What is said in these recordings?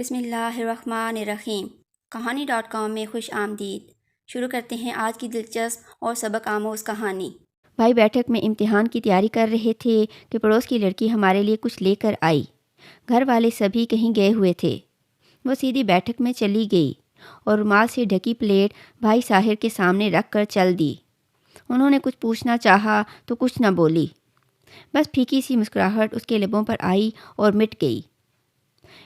بسم اللہ الرحمن الرحیم کہانی.com میں خوش آمدید۔ شروع کرتے ہیں آج کی دلچسپ اور سبق آموز کہانی۔ بھائی بیٹھک میں امتحان کی تیاری کر رہے تھے کہ پڑوس کی لڑکی ہمارے لیے کچھ لے کر آئی۔ گھر والے سبھی کہیں گئے ہوئے تھے۔ وہ سیدھی بیٹھک میں چلی گئی اور رومال سے ڈھکی پلیٹ بھائی ساحر کے سامنے رکھ کر چل دی۔ انہوں نے کچھ پوچھنا چاہا تو کچھ نہ بولی، بس پھیکی سی مسکراہٹ اس کے لبوں پر آئی اور مٹ گئی۔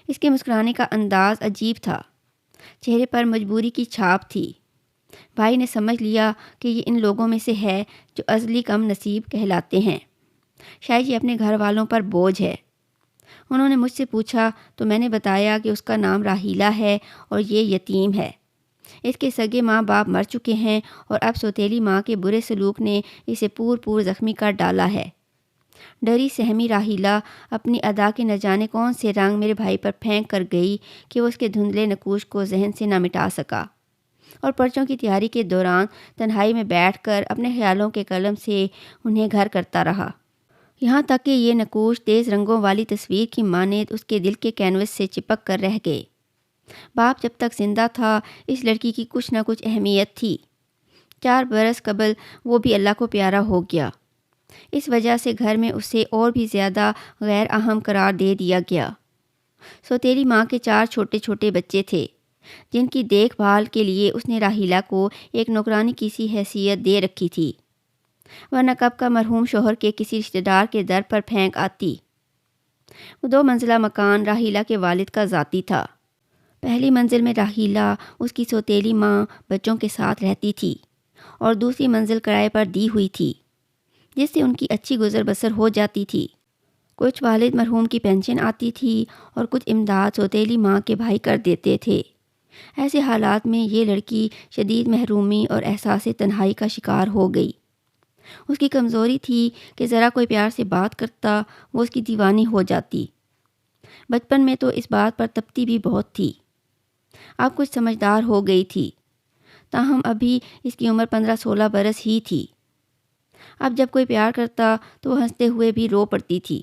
اس کے مسکرانے کا انداز عجیب تھا، چہرے پر مجبوری کی چھاپ تھی۔ بھائی نے سمجھ لیا کہ یہ ان لوگوں میں سے ہے جو عزلی کم نصیب کہلاتے ہیں، شاید یہ اپنے گھر والوں پر بوجھ ہے۔ انہوں نے مجھ سے پوچھا تو میں نے بتایا کہ اس کا نام راحیلہ ہے اور یہ یتیم ہے۔ اس کے سگے ماں باپ مر چکے ہیں اور اب سوتیلی ماں کے برے سلوک نے اسے پور زخمی کر ڈالا ہے۔ ڈری سہمی راحیلہ اپنی ادا کے نہ جانے کون سے رنگ میرے بھائی پر پھینک کر گئی کہ وہ اس کے دھندلے نقوش کو ذہن سے نہ مٹا سکا، اور پرچوں کی تیاری کے دوران تنہائی میں بیٹھ کر اپنے خیالوں کے قلم سے انہیں گھر کرتا رہا، یہاں تک کہ یہ نقوش تیز رنگوں والی تصویر کی مانند اس کے دل کے کینوس سے چپک کر رہ گئے۔ باپ جب تک زندہ تھا اس لڑکی کی کچھ نہ کچھ اہمیت تھی۔ 4 برس قبل وہ بھی اللہ کو پیارا ہو گیا۔ اس وجہ سے گھر میں اسے اور بھی زیادہ غیر اہم قرار دے دیا گیا۔ سوتیلی ماں کے 4 چھوٹے چھوٹے بچے تھے جن کی دیکھ بھال کے لیے اس نے راحیلہ کو ایک نوکرانی کی سی حیثیت دے رکھی تھی، ورنہ کب کا مرحوم شوہر کے کسی رشتہ دار کے در پر پھینک آتی۔ وہ 2 منزلہ مکان راحیلہ کے والد کا ذاتی تھا۔ پہلی منزل میں راحیلہ اس کی سوتیلی ماں بچوں کے ساتھ رہتی تھی اور دوسری منزل کرائے پر دی ہوئی تھی جس سے ان کی اچھی گزر بسر ہو جاتی تھی۔ کچھ والد مرحوم کی پینشن آتی تھی اور کچھ امداد سوتیلی ماں کے بھائی کر دیتے تھے۔ ایسے حالات میں یہ لڑکی شدید محرومی اور احساس تنہائی کا شکار ہو گئی۔ اس کی کمزوری تھی کہ ذرا کوئی پیار سے بات کرتا وہ اس کی دیوانی ہو جاتی۔ بچپن میں تو اس بات پر تپتی بھی بہت تھی۔ اب کچھ سمجھدار ہو گئی تھی، تاہم ابھی اس کی عمر 15-16 برس ہی تھی۔ اب جب کوئی پیار کرتا تو وہ ہنستے ہوئے بھی رو پڑتی تھی۔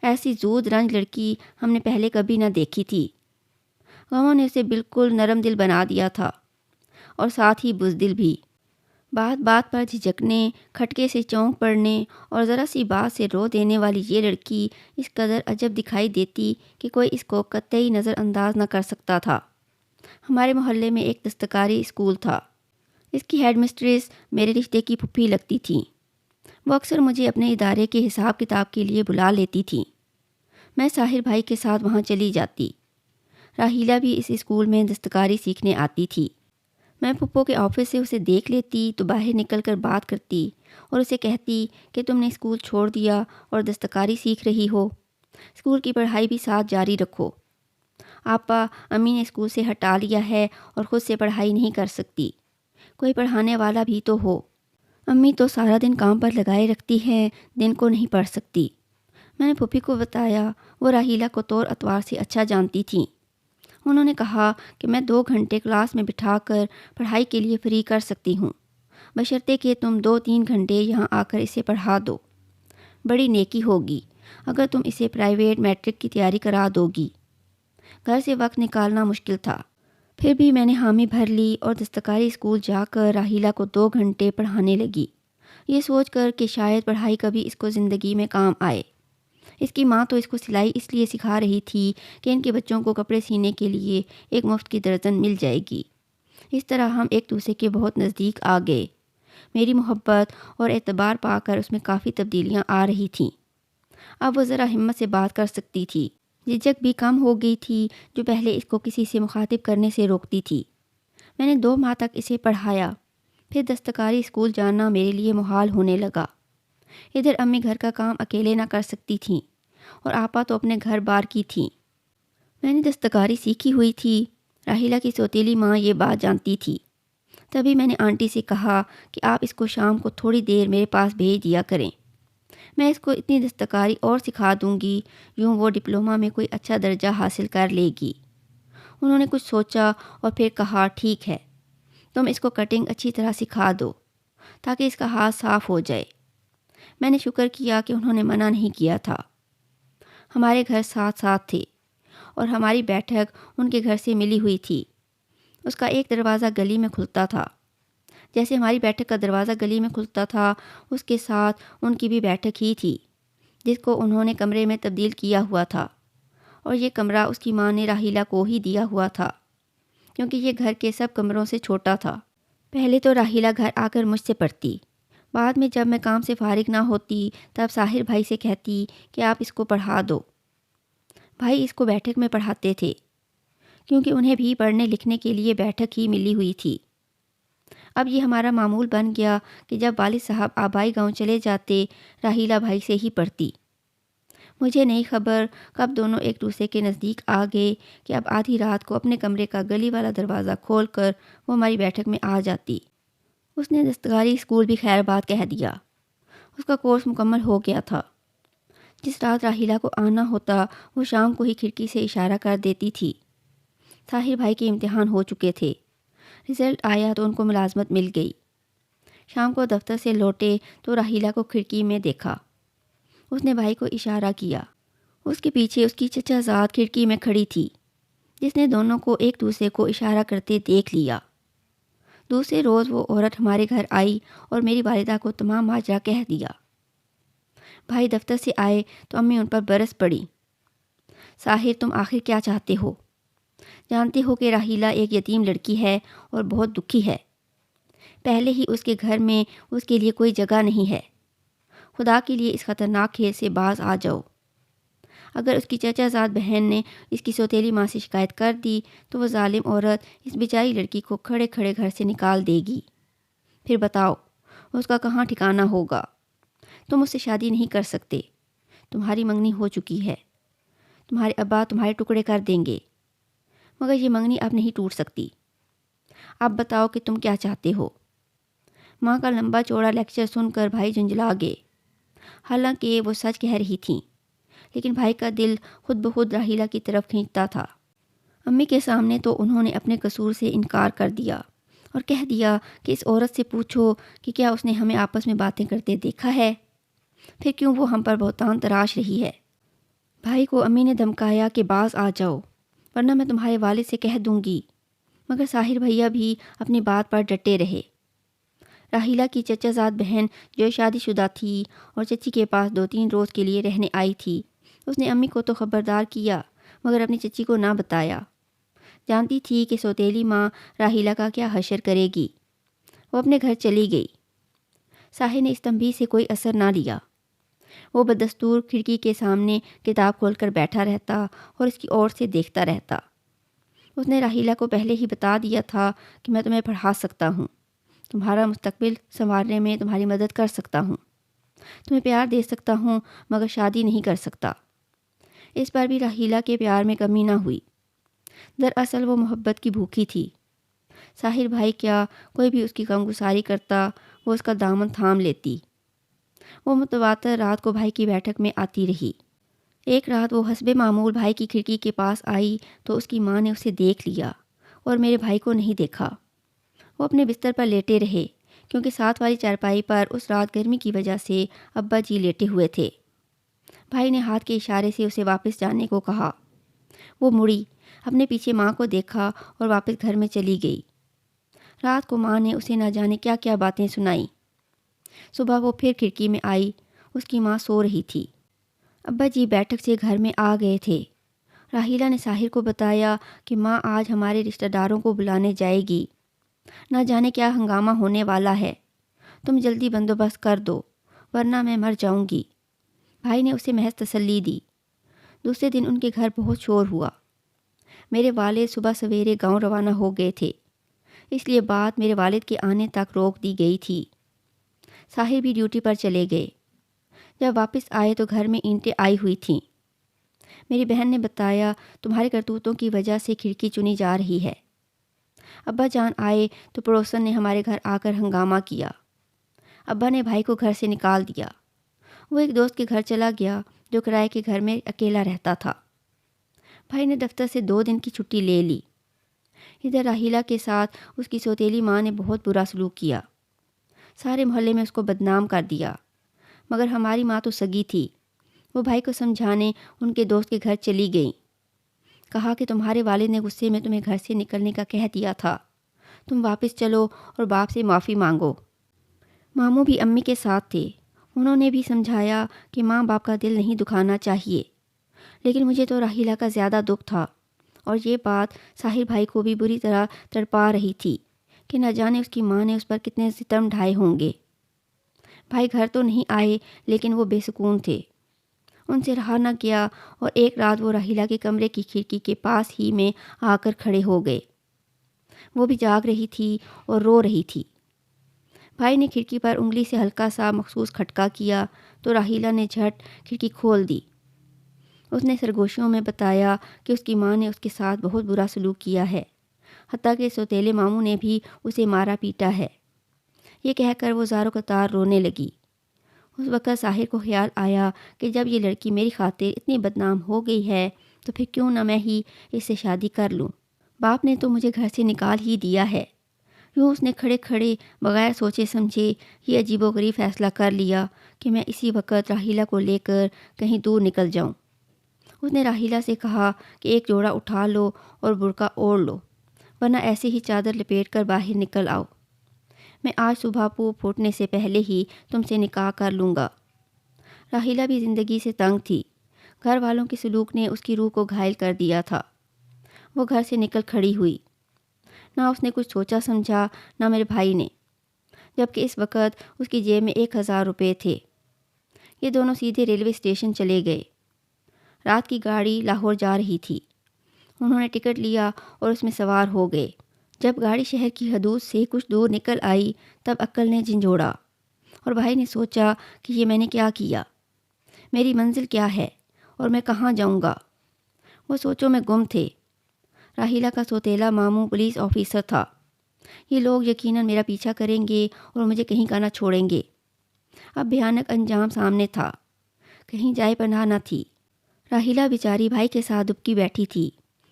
ایسی زود رنج لڑکی ہم نے پہلے کبھی نہ دیکھی تھی۔ غموں نے اسے بالکل نرم دل بنا دیا تھا اور ساتھ ہی بزدل بھی۔ بات بات پر جھجکنے، کھٹکے سے چونک پڑنے اور ذرا سی بات سے رو دینے والی یہ لڑکی اس قدر عجب دکھائی دیتی کہ کوئی اس کو قطعی نظر انداز نہ کر سکتا تھا۔ ہمارے محلے میں ایک دستکاری اسکول تھا۔ اس کی ہیڈ مسٹریس میرے رشتے کی پھوپھی لگتی تھیں۔ وہ اکثر مجھے اپنے ادارے کے حساب کتاب کے لیے بلا لیتی تھیں۔ میں ساحر بھائی کے ساتھ وہاں چلی جاتی۔ راحیلہ بھی اس اسکول میں دستکاری سیکھنے آتی تھی۔ میں پھپھو کے آفس سے اسے دیکھ لیتی تو باہر نکل کر بات کرتی اور اسے کہتی کہ تم نے اسکول چھوڑ دیا اور دستکاری سیکھ رہی ہو، اسکول کی پڑھائی بھی ساتھ جاری رکھو۔ آپا امی نے اسکول سے ہٹا لیا ہے اور خود سے پڑھائی نہیں کر سکتی، کوئی پڑھانے والا بھی تو ہو۔ امی تو سارا دن کام پر لگائے رکھتی ہے، دن کو نہیں پڑھ سکتی۔ میں نے پھوپھی کو بتایا، وہ راحیلہ کو طور اتوار سے اچھا جانتی تھیں۔ انہوں نے کہا کہ میں 2 گھنٹے کلاس میں بٹھا کر پڑھائی کے لیے فری کر سکتی ہوں، بشرطے کہ تم 2-3 گھنٹے یہاں آ کر اسے پڑھا دو۔ بڑی نیکی ہوگی اگر تم اسے پرائیویٹ میٹرک کی تیاری کرا دو گی۔ گھر سے وقت نکالنا مشکل تھا، پھر بھی میں نے حامی بھر لی اور دستکاری اسکول جا کر راحیلہ کو 2 گھنٹے پڑھانے لگی، یہ سوچ کر کہ شاید پڑھائی کبھی اس کو زندگی میں کام آئے۔ اس کی ماں تو اس کو سلائی اس لیے سکھا رہی تھی کہ ان کے بچوں کو کپڑے سینے کے لیے ایک مفت کی درجن مل جائے گی۔ اس طرح ہم ایک دوسرے کے بہت نزدیک آ گئے۔ میری محبت اور اعتبار پا کر اس میں کافی تبدیلیاں آ رہی تھیں۔ اب وہ ذرا ہمت سے بات کر سکتی تھی، جھجک بھی کم ہو گئی تھی جو پہلے اس کو کسی سے مخاطب کرنے سے روکتی تھی۔ میں نے 2 ماہ تک اسے پڑھایا، پھر دستکاری اسکول جانا میرے لیے محال ہونے لگا۔ ادھر امی گھر کا کام اکیلے نہ کر سکتی تھیں اور آپا تو اپنے گھر بار کی تھیں۔ میں نے دستکاری سیکھی ہوئی تھی، راحیلہ کی سوتیلی ماں یہ بات جانتی تھی۔ تبھی میں نے آنٹی سے کہا کہ آپ اس کو شام کو تھوڑی دیر میرے پاس بھیج دیا کریں، میں اس کو اتنی دستکاری اور سکھا دوں گی یوں وہ ڈپلومہ میں کوئی اچھا درجہ حاصل کر لے گی۔ انہوں نے کچھ سوچا اور پھر کہا ٹھیک ہے، تم اس کو کٹنگ اچھی طرح سکھا دو تاکہ اس کا ہاتھ صاف ہو جائے۔ میں نے شکر کیا کہ انہوں نے منع نہیں کیا تھا۔ ہمارے گھر ساتھ ساتھ تھے اور ہماری بیٹھک ان کے گھر سے ملی ہوئی تھی۔ اس کا ایک دروازہ گلی میں کھلتا تھا۔ جیسے ہماری بیٹھک کا دروازہ گلی میں کھلتا تھا، اس کے ساتھ ان کی بھی بیٹھک ہی تھی، جس کو انہوں نے کمرے میں تبدیل کیا ہوا تھا، اور یہ کمرہ اس کی ماں نے راحیلہ کو ہی دیا ہوا تھا، کیونکہ یہ گھر کے سب کمروں سے چھوٹا تھا۔ پہلے تو راحیلہ گھر آ کر مجھ سے پڑھتی، بعد میں جب میں کام سے فارغ نہ ہوتی تب ساحر بھائی سے کہتی کہ آپ اس کو پڑھا دو۔ بھائی اس کو بیٹھک میں پڑھاتے تھے، کیونکہ انہیں بھی پڑھنے لکھنے کے لیے بیٹھک ہی ملی ہوئی تھی۔ اب یہ ہمارا معمول بن گیا کہ جب والد صاحب آبائی گاؤں چلے جاتے، راحیلہ بھائی سے ہی پڑھتی۔ مجھے نہیں خبر کب دونوں ایک دوسرے کے نزدیک آ گئے کہ اب آدھی رات کو اپنے کمرے کا گلی والا دروازہ کھول کر وہ ہماری بیٹھک میں آ جاتی۔ اس نے دستکاری اسکول بھی خیر آباد کہہ دیا۔ اس کا کورس مکمل ہو گیا تھا۔ جس رات راحیلہ کو آنا ہوتا وہ شام کو ہی کھڑکی سے اشارہ کر دیتی تھی۔ طاہر بھائی کے امتحان ہو چکے تھے، رزلٹ آیا تو ان کو ملازمت مل گئی۔ شام کو دفتر سے لوٹے تو راحیلہ کو کھڑکی میں دیکھا۔ اس نے بھائی کو اشارہ کیا۔ اس کے پیچھے اس کی چچا زاد کھڑکی میں کھڑی تھی، جس نے دونوں کو ایک دوسرے کو اشارہ کرتے دیکھ لیا۔ دوسرے روز وہ عورت ہمارے گھر آئی اور میری والدہ کو تمام ماجرا کہہ دیا۔ بھائی دفتر سے آئے تو امی ان پر برس پڑی۔ ساحر تم آخر کیا چاہتے ہو؟ جانتے ہو کہ راحیلہ ایک یتیم لڑکی ہے اور بہت دکھی ہے۔ پہلے ہی اس کے گھر میں اس کے لیے کوئی جگہ نہیں ہے۔ خدا کے لیے اس خطرناک کھیل سے باز آ جاؤ۔ اگر اس کی چچا زاد بہن نے اس کی سوتیلی ماں سے شکایت کر دی تو وہ ظالم عورت اس بیچاری لڑکی کو کھڑے کھڑے گھر سے نکال دے گی۔ پھر بتاؤ اس کا کہاں ٹھکانہ ہوگا؟ تم اس سے شادی نہیں کر سکتے۔ تمہاری منگنی ہو چکی ہے۔ تمہارے ابا تمہارے ٹکڑے کر دیں گے، مگر یہ منگنی اب نہیں ٹوٹ سکتی۔ اب بتاؤ کہ تم کیا چاہتے ہو؟ ماں کا لمبا چوڑا لیکچر سن کر بھائی جھنجھلا گئے۔ حالانکہ وہ سچ کہہ رہی تھیں، لیکن بھائی کا دل خود بخود راحیلہ کی طرف کھینچتا تھا۔ امی کے سامنے تو انہوں نے اپنے قصور سے انکار کر دیا اور کہہ دیا کہ اس عورت سے پوچھو کہ کیا اس نے ہمیں آپس میں باتیں کرتے دیکھا ہے، پھر کیوں وہ ہم پر بہتان تراش رہی ہے۔ بھائی کو امی نے دھمکایا کہ باز آ جاؤ ورنہ میں تمہارے والد سے کہہ دوں گی، مگر ساحر بھیا بھی اپنی بات پر ڈٹے رہے۔ راحیلہ کی چچا زاد بہن جو شادی شدہ تھی اور چچی کے پاس 2-3 روز کے لیے رہنے آئی تھی، اس نے امی کو تو خبردار کیا مگر اپنی چچی کو نہ بتایا۔ جانتی تھی کہ سوتیلی ماں راحیلہ کا کیا حشر کرے گی۔ وہ اپنے گھر چلی گئی۔ ساحر نے اس تنبیہ سے کوئی اثر نہ لیا۔ وہ بدستور کھڑکی کے سامنے کتاب کھول کر بیٹھا رہتا اور اس کی اور سے دیکھتا رہتا۔ اس نے راحیلہ کو پہلے ہی بتا دیا تھا کہ میں تمہیں پڑھا سکتا ہوں، تمہارا مستقبل سنوارنے میں تمہاری مدد کر سکتا ہوں، تمہیں پیار دے سکتا ہوں مگر شادی نہیں کر سکتا۔ اس پر بھی راحیلہ کے پیار میں کمی نہ ہوئی۔ دراصل وہ محبت کی بھوکی تھی۔ ساحر بھائی کیا کوئی بھی اس کی غمگساری کرتا وہ اس کا دامن تھام لیتی۔ وہ متواتر رات کو بھائی کی بیٹھک میں آتی رہی۔ ایک رات وہ حسب معمول بھائی کی کھڑکی کے پاس آئی تو اس کی ماں نے اسے دیکھ لیا اور میرے بھائی کو نہیں دیکھا۔ وہ اپنے بستر پر لیٹے رہے کیونکہ ساتھ والی چارپائی پر اس رات گرمی کی وجہ سے ابا جی لیٹے ہوئے تھے۔ بھائی نے ہاتھ کے اشارے سے اسے واپس جانے کو کہا۔ وہ مڑی، اپنے پیچھے ماں کو دیکھا اور واپس گھر میں چلی گئی۔ رات کو ماں نے اسے نہ جانے کیا کیا باتیں سنائیں۔ صبح وہ پھر کھڑکی میں آئی، اس کی ماں سو رہی تھی۔ ابا جی بیٹھک سے گھر میں آ گئے تھے۔ راحیلہ نے ساحر کو بتایا کہ ماں آج ہمارے رشتہ داروں کو بلانے جائے گی، نہ جانے کیا ہنگامہ ہونے والا ہے، تم جلدی بندوبست کر دو ورنہ میں مر جاؤں گی۔ بھائی نے اسے محض تسلی دی۔ دوسرے دن ان کے گھر بہت شور ہوا۔ میرے والد صبح سویرے گاؤں روانہ ہو گئے تھے، اس لیے بات میرے والد کے آنے تک روک دی گئی تھی۔ ساحر بھی ڈیوٹی پر چلے گئے۔ جب واپس آئے تو گھر میں اینٹیں آئی ہوئی تھیں۔ میری بہن نے بتایا تمہارے کرتوتوں کی وجہ سے کھڑکی چنی جا رہی ہے۔ ابا جان آئے تو پڑوسن نے ہمارے گھر آ کر ہنگامہ کیا۔ ابا نے بھائی کو گھر سے نکال دیا۔ وہ ایک دوست کے گھر چلا گیا جو کرائے کے گھر میں اکیلا رہتا تھا۔ بھائی نے دفتر سے 2 دن کی چھٹی لے لی۔ ادھر راحیلہ کے ساتھ اس کی سوتیلی ماں نے بہت برا سلوک کیا۔ سارے محلے میں اس کو بدنام کر دیا، مگر ہماری ماں تو سگی تھی۔ وہ بھائی کو سمجھانے ان کے دوست کے گھر چلی گئیں۔ کہا کہ تمہارے والد نے غصے میں تمہیں گھر سے نکلنے کا کہہ دیا تھا، تم واپس چلو اور باپ سے معافی مانگو۔ ماموں بھی امی کے ساتھ تھے، انہوں نے بھی سمجھایا کہ ماں باپ کا دل نہیں دکھانا چاہیے، لیکن مجھے تو راحیلہ کا زیادہ دکھ تھا، اور یہ بات ساحر بھائی کو بھی بری طرح تڑپا رہی تھی کہ نہ جانے اس کی ماں نے اس پر کتنے ستم ڈھائے ہوں گے۔ بھائی گھر تو نہیں آئے، لیکن وہ بے سکون تھے، ان سے رہا نہ گیا، اور ایک رات وہ راحیلہ کے کمرے کی کھڑکی کے پاس ہی میں آ کر کھڑے ہو گئے۔ وہ بھی جاگ رہی تھی اور رو رہی تھی۔ بھائی نے کھڑکی پر انگلی سے ہلکا سا مخصوص کھٹکا کیا تو راحیلہ نے جھٹ کھڑکی کھول دی۔ اس نے سرگوشیوں میں بتایا کہ اس کی ماں نے اس کے ساتھ بہت برا سلوک کیا ہے، حتیٰ کہ سوتیلے ماموں نے بھی اسے مارا پیٹا ہے۔ یہ کہہ کر وہ زاروں قطار رونے لگی۔ اس وقت ساحر کو خیال آیا کہ جب یہ لڑکی میری خاطر اتنی بدنام ہو گئی ہے تو پھر کیوں نہ میں ہی اس سے شادی کر لوں۔ باپ نے تو مجھے گھر سے نکال ہی دیا ہے۔ یوں اس نے کھڑے کھڑے بغیر سوچے سمجھے یہ عجیب و غریب فیصلہ کر لیا کہ میں اسی وقت راحیلہ کو لے کر کہیں دور نکل جاؤں۔ اس نے راحیلہ سے کہا کہ ایک جوڑا اٹھا لو اور برقع اوڑھ لو، ورنہ ایسے ہی چادر لپیٹ کر باہر نکل آؤ۔ میں آج صبح پھوٹنے سے پہلے ہی تم سے نکاح کر لوں گا۔ راحیلہ بھی زندگی سے تنگ تھی، گھر والوں کے سلوک نے اس کی روح کو گھائل کر دیا تھا۔ وہ گھر سے نکل کھڑی ہوئی، نہ اس نے کچھ سوچا سمجھا نہ میرے بھائی نے، جبکہ اس وقت اس کی جیب میں 1000 روپے تھے۔ یہ دونوں سیدھے ریلوے اسٹیشن چلے گئے۔ رات کی گاڑی لاہور جا رہی تھی، انہوں نے ٹکٹ لیا اور اس میں سوار ہو گئے۔ جب گاڑی شہر کی حدود سے کچھ دور نکل آئی تب عقل نے جھنجھوڑا، اور بھائی نے سوچا کہ یہ میں نے کیا کیا، میری منزل کیا ہے اور میں کہاں جاؤں گا۔ وہ سوچوں میں گم تھے۔ راحیلہ کا سوتیلا ماموں پولیس آفیسر تھا، یہ لوگ یقیناً میرا پیچھا کریں گے اور مجھے کہیں کا نہ چھوڑیں گے۔ اب بھیانک انجام سامنے تھا، کہیں جائے پناہ نہ تھی۔ راحیلہ بیچاری بھائی کے ساتھ دبکی بیٹھی تھی،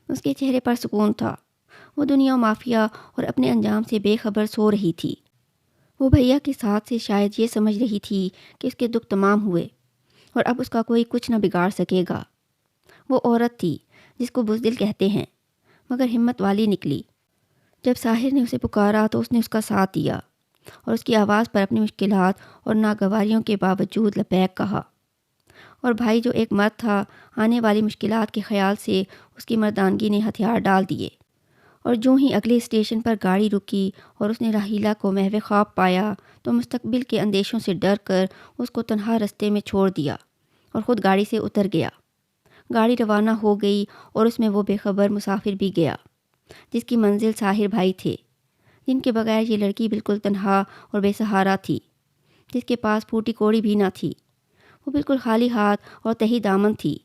اس کے چہرے پر سکون تھا۔ وہ دنیا و مافیا اور اپنے انجام سے بے خبر سو رہی تھی۔ وہ بھیا کے ساتھ سے شاید یہ سمجھ رہی تھی کہ اس کے دکھ تمام ہوئے اور اب اس کا کوئی کچھ نہ بگاڑ سکے گا۔ وہ عورت تھی جس کو بزدل کہتے ہیں، مگر ہمت والی نکلی۔ جب ساحر نے اسے پکارا تو اس نے اس کا ساتھ دیا اور اس کی آواز پر اپنی مشکلات اور ناگواریوں کے باوجود لبیک کہا۔ اور بھائی جو ایک مرد تھا، آنے والی مشکلات کے خیال سے اس کی مردانگی نے ہتھیار ڈال دیے، اور جو ہی اگلے اسٹیشن پر گاڑی رکی اور اس نے راحیلہ کو محو خواب پایا تو مستقبل کے اندیشوں سے ڈر کر اس کو تنہا رستے میں چھوڑ دیا اور خود گاڑی سے اتر گیا۔ گاڑی روانہ ہو گئی اور اس میں وہ بے خبر مسافر بھی گیا جس کی منزل ساحر بھائی تھے، جن کے بغیر یہ لڑکی بالکل تنہا اور بے سہارا تھی، جس کے پاس پھوٹی کوڑی بھی نہ تھی، وہ بالکل خالی ہاتھ اور تہی دامن تھی۔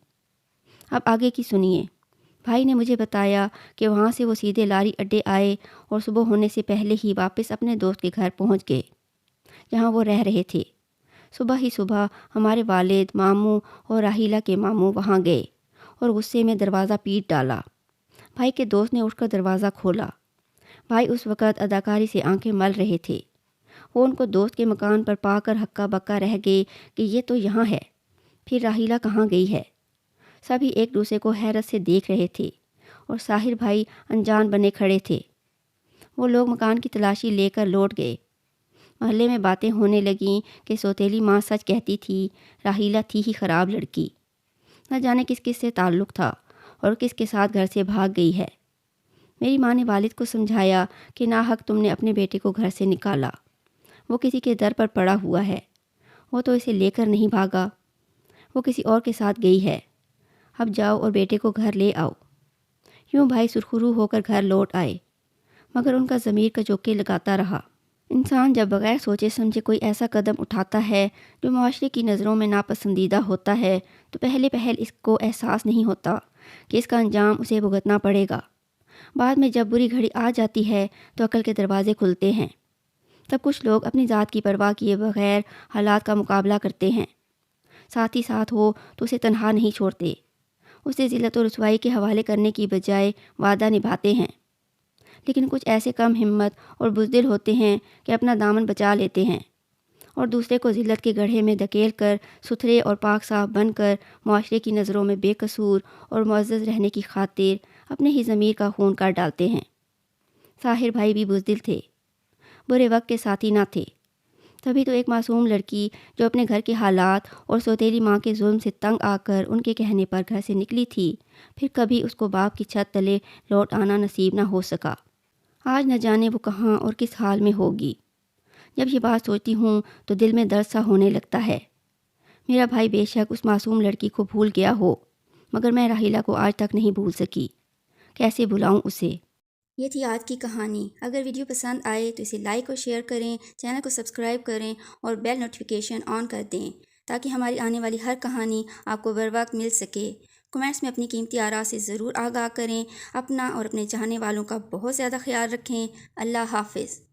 اب آگے کی سنیے۔ بھائی نے مجھے بتایا کہ وہاں سے وہ سیدھے لاری اڈے آئے اور صبح ہونے سے پہلے ہی واپس اپنے دوست کے گھر پہنچ گئے جہاں وہ رہ رہے تھے۔ صبح ہی صبح ہمارے والد، ماموں اور راحیلہ کے ماموں وہاں گئے اور غصے میں دروازہ پیٹ ڈالا۔ بھائی کے دوست نے اٹھ کر دروازہ کھولا۔ بھائی اس وقت اداکاری سے آنکھیں مل رہے تھے۔ وہ ان کو دوست کے مکان پر پا کر ہکا بکا رہ گئے کہ یہ تو یہاں ہے، پھر راحیلہ کہاں گئی ہے۔ سبھی ایک دوسرے کو حیرت سے دیکھ رہے تھے اور ساحر بھائی انجان بنے کھڑے تھے۔ وہ لوگ مکان کی تلاشی لے کر لوٹ گئے۔ محلے میں باتیں ہونے لگیں کہ سوتیلی ماں سچ کہتی تھی، راحیلہ تھی ہی خراب لڑکی، نہ جانے کس کس سے تعلق تھا اور کس کے ساتھ گھر سے بھاگ گئی ہے۔ میری ماں نے والد کو سمجھایا کہ ناحق تم نے اپنے بیٹے کو گھر سے نکالا، وہ کسی کے در پر پڑا ہوا ہے، وہ تو اسے لے کر نہیں بھاگا، وہ کسی اور کے ساتھ گئی ہے، اب جاؤ اور بیٹے کو گھر لے آؤ۔ یوں بھائی سرخرو ہو کر گھر لوٹ آئے، مگر ان کا ضمیر کچوکے لگاتا رہا۔ انسان جب بغیر سوچے سمجھے کوئی ایسا قدم اٹھاتا ہے جو معاشرے کی نظروں میں ناپسندیدہ ہوتا ہے تو پہل اس کو احساس نہیں ہوتا کہ اس کا انجام اسے بھگتنا پڑے گا۔ بعد میں جب بری گھڑی آ جاتی ہے تو عقل کے دروازے کھلتے ہیں، تب کچھ لوگ اپنی ذات کی پرواہ کیے بغیر حالات کا مقابلہ کرتے ہیں، ساتھ ہی ساتھ ہو تو اسے تنہا نہیں چھوڑتے، اسے ذلت و رسوائی کے حوالے کرنے کی بجائے وعدہ نبھاتے ہیں۔ لیکن کچھ ایسے کم ہمت اور بزدل ہوتے ہیں کہ اپنا دامن بچا لیتے ہیں اور دوسرے کو ذلت کے گڑھے میں دھکیل کر ستھرے اور پاک صاف بن کر معاشرے کی نظروں میں بے قصور اور معزز رہنے کی خاطر اپنے ہی ضمیر کا خون کاٹ ڈالتے ہیں۔ طاہر بھائی بھی بزدل تھے، برے وقت کے ساتھی نہ تھے۔ تبھی تو ایک معصوم لڑکی جو اپنے گھر کے حالات اور سوتیلی ماں کے ظلم سے تنگ آ کر ان کے کہنے پر گھر سے نکلی تھی، پھر کبھی اس کو باپ کی چھت تلے لوٹ آنا نصیب نہ ہو سکا۔ آج نہ جانے وہ کہاں اور کس حال میں ہوگی۔ جب یہ بات سوچتی ہوں تو دل میں درد سا ہونے لگتا ہے۔ میرا بھائی بے شک اس معصوم لڑکی کو بھول گیا ہو، مگر میں راحیلہ کو آج تک نہیں بھول سکی۔ کیسے بھلاؤں اسے؟ یہ تھی آج کی کہانی۔ اگر ویڈیو پسند آئے تو اسے لائک اور شیئر کریں، چینل کو سبسکرائب کریں اور بیل نوٹیفیکیشن آن کر دیں تاکہ ہماری آنے والی ہر کہانی آپ کو بر وقت مل سکے۔ کمنٹس میں اپنی قیمتی آراء سے ضرور آگاہ کریں۔ اپنا اور اپنے چاہنے والوں کا بہت زیادہ خیال رکھیں۔ اللہ حافظ۔